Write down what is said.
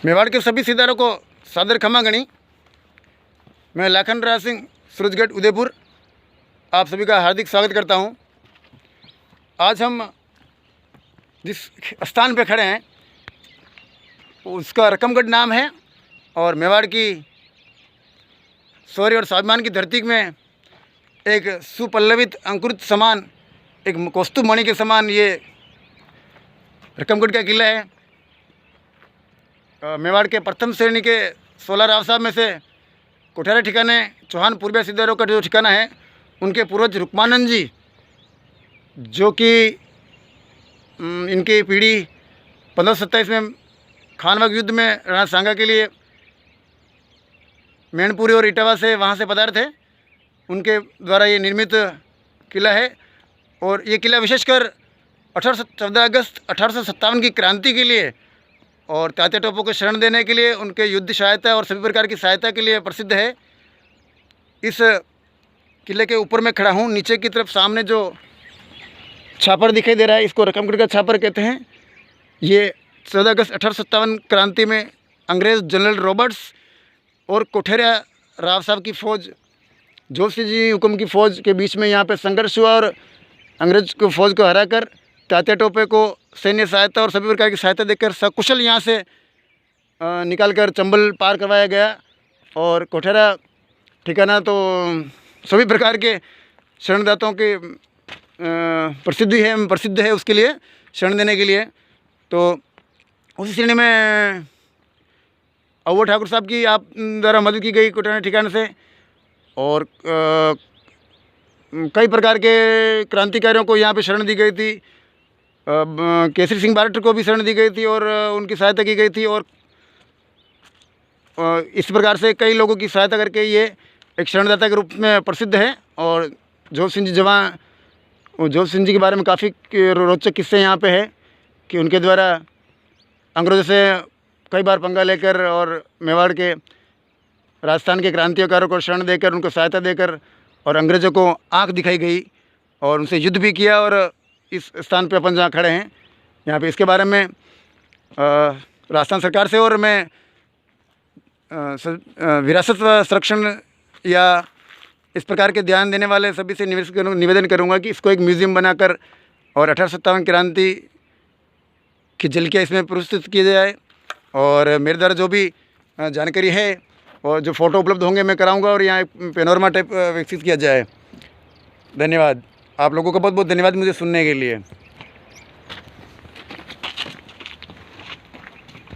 मेवाड़ के सभी सितारों को सादर खमा गणी। मैं लाखन राज सिंह, सूरजगढ़, उदयपुर, आप सभी का हार्दिक स्वागत करता हूं। आज हम जिस स्थान पे खड़े हैं उसका रकमगढ़ नाम है और मेवाड़ की शौर्य और स्वाभिमान की धरती में एक सुपल्लवित अंकुरित समान, एक कौस्तुभ मणि के समान ये रकमगढ़ का किला है। मेवाड़ के प्रथम श्रेणी के 16 राव साहब में से कोठारा ठिकाने चौहान पूर्विया सिद्धारों का जो ठिकाना है, उनके पूर्वज रुक्मानंद जी, जो कि इनकी पीढ़ी 1527 में खानवाग युद्ध में राणा सांगा के लिए मैनपुरी और इटावा से वहाँ से पधारे थे, उनके द्वारा ये निर्मित किला है। और ये किला विशेषकर 14 अगस्त 1857 की क्रांति के लिए और तात्या टोपो को शरण देने के लिए, उनके युद्ध सहायता और सभी प्रकार की सहायता के लिए प्रसिद्ध है। इस किले के ऊपर मैं खड़ा हूँ। नीचे की तरफ सामने जो छापर दिखाई दे रहा है, इसको रकमगढ़ का छापर कहते हैं। ये 14 अगस्त 1857 क्रांति में अंग्रेज़ जनरल रॉबर्ट्स और कोठेरा राव साहब की फ़ौज, जोशी जी हुक्म की फ़ौज के बीच में यहाँ पे संघर्ष हुआ और अंग्रेज़ को फ़ौज को हराकर तात्या टोपे को सैन्य सहायता और सभी प्रकार की सहायता देकर सकुशल यहाँ से निकालकर चंबल पार करवाया गया। और कोठेरा ठिकाना तो सभी प्रकार के शरणदाताओं के प्रसिद्ध है उसके लिए, शरण देने के लिए। तो उसी श्रेणी में अव्वो ठाकुर साहब की आप द्वारा मदद की गई कोठेरा ठिकाने से, और कई प्रकार के क्रांतिकारियों को यहाँ पे शरण दी गई थी। केसरी सिंह बारटर को भी शरण दी गई थी और उनकी सहायता की गई थी। और इस प्रकार से कई लोगों की सहायता करके ये एक शरणदाता के रूप में प्रसिद्ध है। और जोध सिंह जी के बारे में काफ़ी रोचक किस्से यहाँ पे है कि उनके द्वारा अंग्रेज़ों से कई बार पंगा लेकर और मेवाड़ के राजस्थान के क्रांतिकारों को शरण देकर, उनको सहायता देकर और अंग्रेज़ों को आंख दिखाई गई और उनसे युद्ध भी किया। और इस स्थान पे अपन जहाँ खड़े हैं यहाँ पे, इसके बारे में राजस्थान सरकार से और मैं विरासत संरक्षण या इस प्रकार के ध्यान देने वाले सभी से निवेदन करूँगा कि इसको एक म्यूज़ियम बनाकर और 1857 क्रांति की झलकियाँ इसमें प्रस्तुत की जाए। और मेरे द्वारा जो भी जानकारी है और जो फ़ोटो उपलब्ध होंगे मैं कराऊंगा और यहाँ एक पेनोरमा टाइप विकसित किया जाए। धन्यवाद। आप लोगों का बहुत बहुत धन्यवाद मुझे सुनने के लिए।